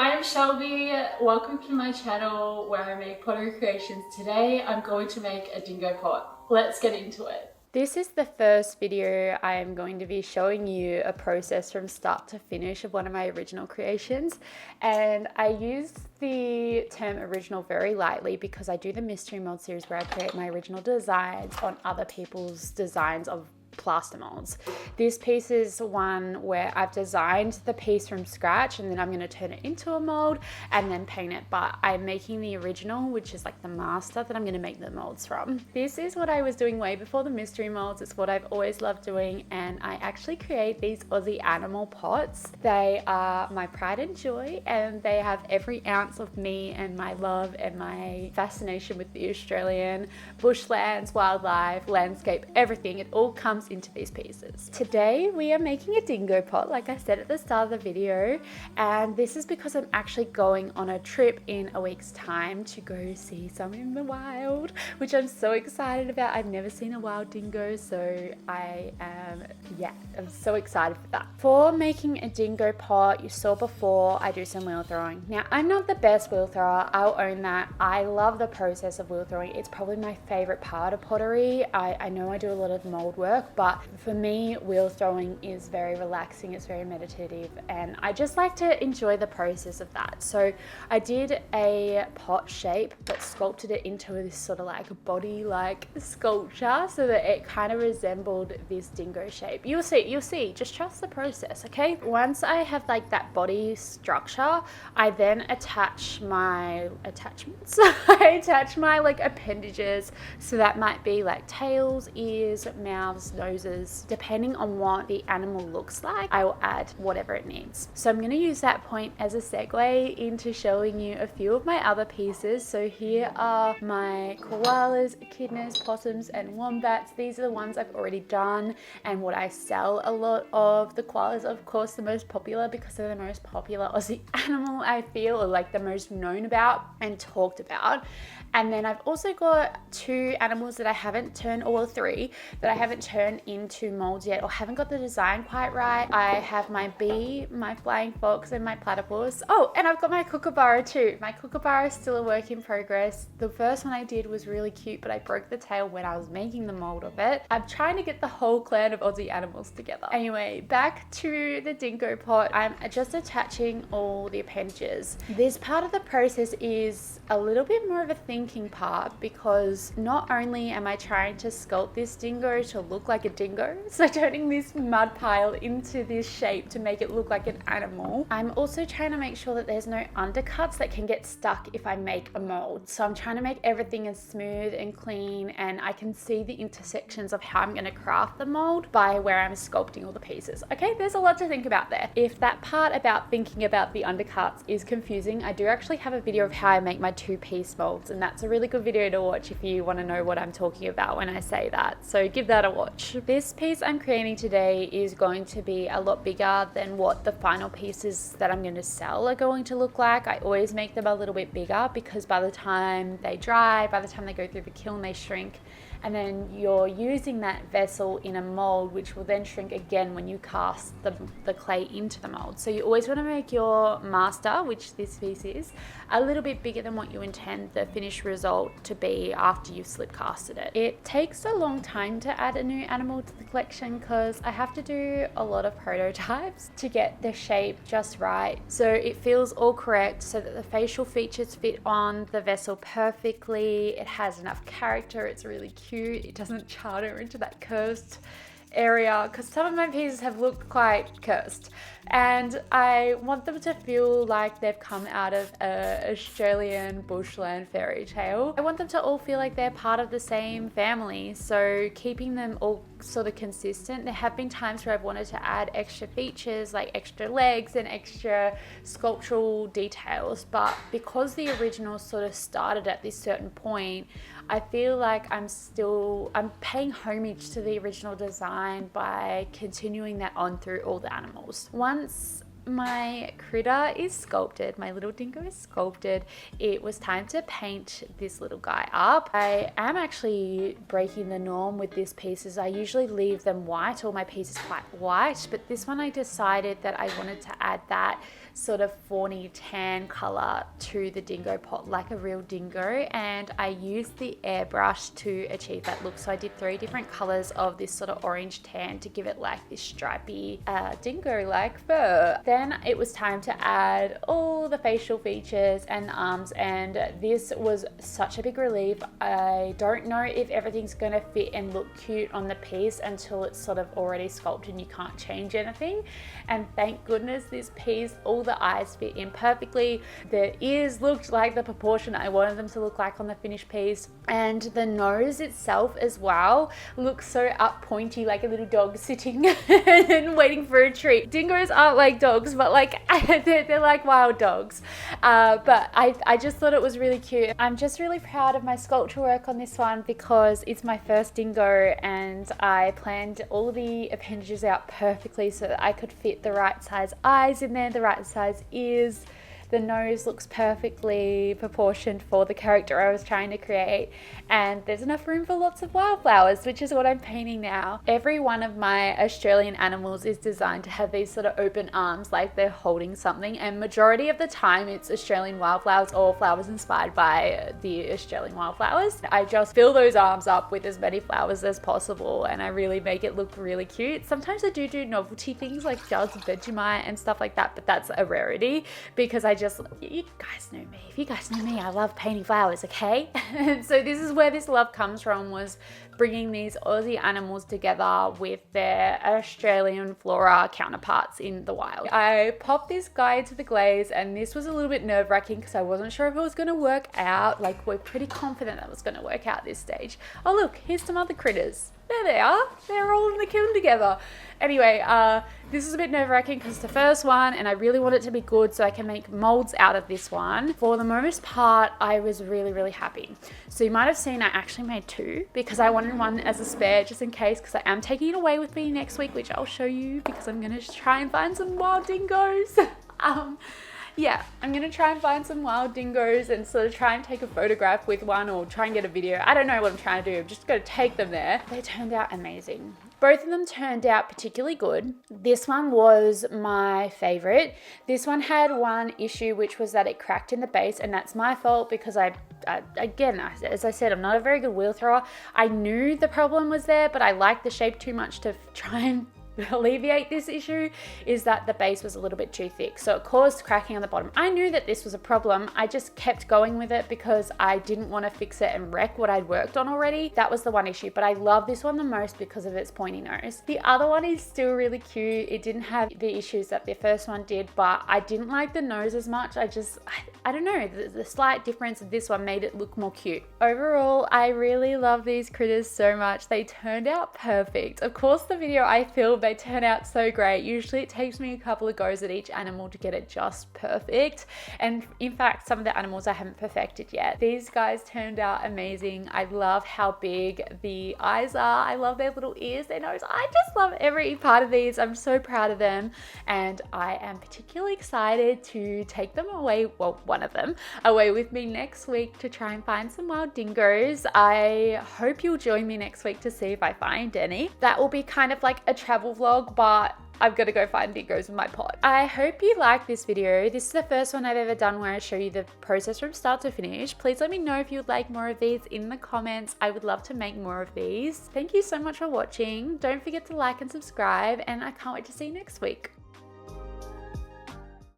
I'm Shelby. Welcome to my channel where I make pottery creations. Today I'm going to make a dingo pot. Let's get into it. This is the first video I am going to be showing you a process from start to finish of one of my original creations, and I used the term original very lightly because I do the mystery mold series where I create my original designs on other people's designs of plaster molds. This piece is one where I've designed the piece from scratch and then I'm going to turn it into a mold and then paint it, but I'm making the original, which is like the master that I'm going to make the molds from. This is what I was doing way before the mystery molds. It's what I've always loved doing, and I actually create these Aussie Animal Pots. They are my pride and joy, and they have every ounce of me and my love and my fascination with the Australian bushlands, wildlife, landscape, everything. It all comes into these pieces. Today we are making a dingo pot, like I said at the start of the video, and this is because I'm actually going on a trip in a week's time to go see some in the wild, which I'm so excited about. I've never seen a wild dingo, so I'm so excited for that. For making a dingo pot, you saw before I do some wheel throwing. Now, I'm not the best wheel thrower, I'll own that. I love the process of wheel throwing. It's probably my favorite part of pottery. I know I do a lot of mold work, but for me, wheel throwing is very relaxing, it's very meditative, and I just like to enjoy the process of that. So I did a pot shape but sculpted it into this sort of like body like sculpture so that it kind of resembled this dingo shape. You'll see, just trust the process, okay? Once I have like that body structure, I then attach my attachments. I attach my like appendages, so that might be like tails, ears, mouths, noses. Depending on what the animal looks like, I will add whatever it needs. So I'm going to use that point as a segue into showing you a few of my other pieces. So here are my koalas, echidnas, possums, and wombats. These are the ones I've already done and what I sell a lot of. The koalas, of course, the most popular because they're the most popular Aussie animal, I feel, or like the most known about and talked about. And then I've also got two animals that I haven't turned, or three that I haven't turned into molds yet, or haven't got the design quite right. I have my bee, my flying fox, and my platypus. Oh, and I've got my kookaburra too. My kookaburra is still a work in progress. The first one I did was really cute, but I broke the tail when I was making the mold of it. I'm trying to get the whole clan of Aussie animals together. Anyway, back to the dingo pot. I'm just attaching all the appendages. This part of the process is a little bit more of a thinking part, because not only am I trying to sculpt this dingo to look like a dingo, so turning this mud pile into this shape to make it look like an animal, I'm also trying to make sure that there's no undercuts that can get stuck if I make a mold. So I'm trying to make everything as smooth and clean, and I can see the intersections of how I'm going to craft the mold by where I'm sculpting all the pieces. Okay, there's a lot to think about there. If that part about thinking about the undercuts is confusing, I do actually have a video of how I make my two-piece molds, and that's a really good video to watch if you want to know what I'm talking about when I say that. So give that a watch. This piece I'm creating today is going to be a lot bigger than what the final pieces that I'm going to sell are going to look like. I always make them a little bit bigger because by the time they dry, by the time they go through the kiln, they shrink. And then you're using that vessel in a mold, which will then shrink again when you cast the clay into the mold. So you always want to make your master, which this piece is, a little bit bigger than what you intend the finished result to be after you've slip casted it. It takes a long time to add a new animal to the collection because I have to do a lot of prototypes to get the shape just right, so it feels all correct, so that the facial features fit on the vessel perfectly. It has enough character, it's really cute, it doesn't charter into that cursed area, because some of my pieces have looked quite cursed, and I want them to feel like they've come out of an Australian bushland fairy tale. I want them to all feel like they're part of the same family, so keeping them all sort of consistent. There have been times where I've wanted to add extra features like extra legs and extra sculptural details, but because the original sort of started at this certain point, I feel like I'm paying homage to the original design by continuing that on through all the animals. Once my critter is sculpted, my little dingo is sculpted, it was time to paint this little guy up. I am actually breaking the norm with this pieces. I usually leave them white, all my pieces quite white, but this one I decided that I wanted to add that sort of fawny tan color to the Dingo Pot like a real dingo, and I used the airbrush to achieve that look. So I did 3 different colors of this sort of orange tan to give it like this stripy dingo-like fur. Then it was time to add all the facial features and the arms, and this was such a big relief. I don't know if everything's gonna fit and look cute on the piece until it's sort of already sculpted and you can't change anything. And thank goodness this piece, all the eyes fit in perfectly. The ears looked like the proportion I wanted them to look like on the finished piece. And the nose itself as well looks so up pointy, like a little dog sitting and waiting for a treat. Dingoes aren't like dogs, but like they're like wild dogs. But I just thought it was really cute. I'm just really proud of my sculpture work on this one because it's my first dingo, and I planned all the appendages out perfectly so that I could fit the right size eyes in there, the right size ears. The nose looks perfectly proportioned for the character I was trying to create, and there's enough room for lots of wildflowers, which is what I'm painting now. Every one of my Australian animals is designed to have these sort of open arms like they're holding something, and majority of the time it's Australian wildflowers or flowers inspired by the Australian wildflowers. I just fill those arms up with as many flowers as possible, and I really make it look really cute. Sometimes I do novelty things like jars of Vegemite and stuff like that, but that's a rarity because you guys know me. If you guys know me, I love painting flowers, okay? And so this is where this love comes from, was bringing these Aussie animals together with their Australian flora counterparts in the wild. I popped this guy into the glaze, and this was a little bit nerve-wracking because I wasn't sure if it was going to work out. Like, we're pretty confident that it was going to work out this stage. Oh look, here's some other critters. There they are. They're all in the kiln together. Anyway, this is a bit nerve-wracking because it's the first one and I really want it to be good so I can make molds out of this one. For the most part, I was really, really happy. So you might have seen I actually made 2 because I wanted one as a spare just in case, because I am taking it away with me next week, which I'll show you because I'm going to try and find some wild dingoes. Yeah, I'm gonna try and find some wild dingoes and sort of try and take a photograph with one or try and get a video. I don't know what I'm trying to do. I'm just gonna take them there. They turned out amazing. Both of them turned out particularly good. This one was my favorite. This one had one issue, which was that it cracked in the base, and that's my fault because again, as I said, I'm not a very good wheel thrower. I knew the problem was there, but I liked the shape too much to try and alleviate this issue, is that the base was a little bit too thick, so it caused cracking on the bottom. I knew that this was a problem. I just kept going with it because I didn't want to fix it and wreck what I'd worked on already. That was the one issue, but I love this one the most because of its pointy nose. The other one is still really cute. It didn't have the issues that the first one did, but I didn't like the nose as much. I don't know, the slight difference of this one made it look more cute. Overall, I really love these critters so much. They turned out perfect. Of course, the video I filmed, they turn out so great. Usually it takes me a couple of goes at each animal to get it just perfect. And in fact, some of the animals I haven't perfected yet. These guys turned out amazing. I love how big the eyes are. I love their little ears, their nose. I just love every part of these. I'm so proud of them. And I am particularly excited to take them away, well, one of them, away with me next week to try and find some wild dingoes. I hope you'll join me next week to see if I find any. That will be kind of like a travel vlog, but I've got to go find dingoes with my pot. I hope you like this video. This is the first one I've ever done where I show you the process from start to finish. Please let me know if you'd like more of these in the comments. I would love to make more of these. Thank you so much for watching. Don't forget to like and subscribe, and I can't wait to see you next week.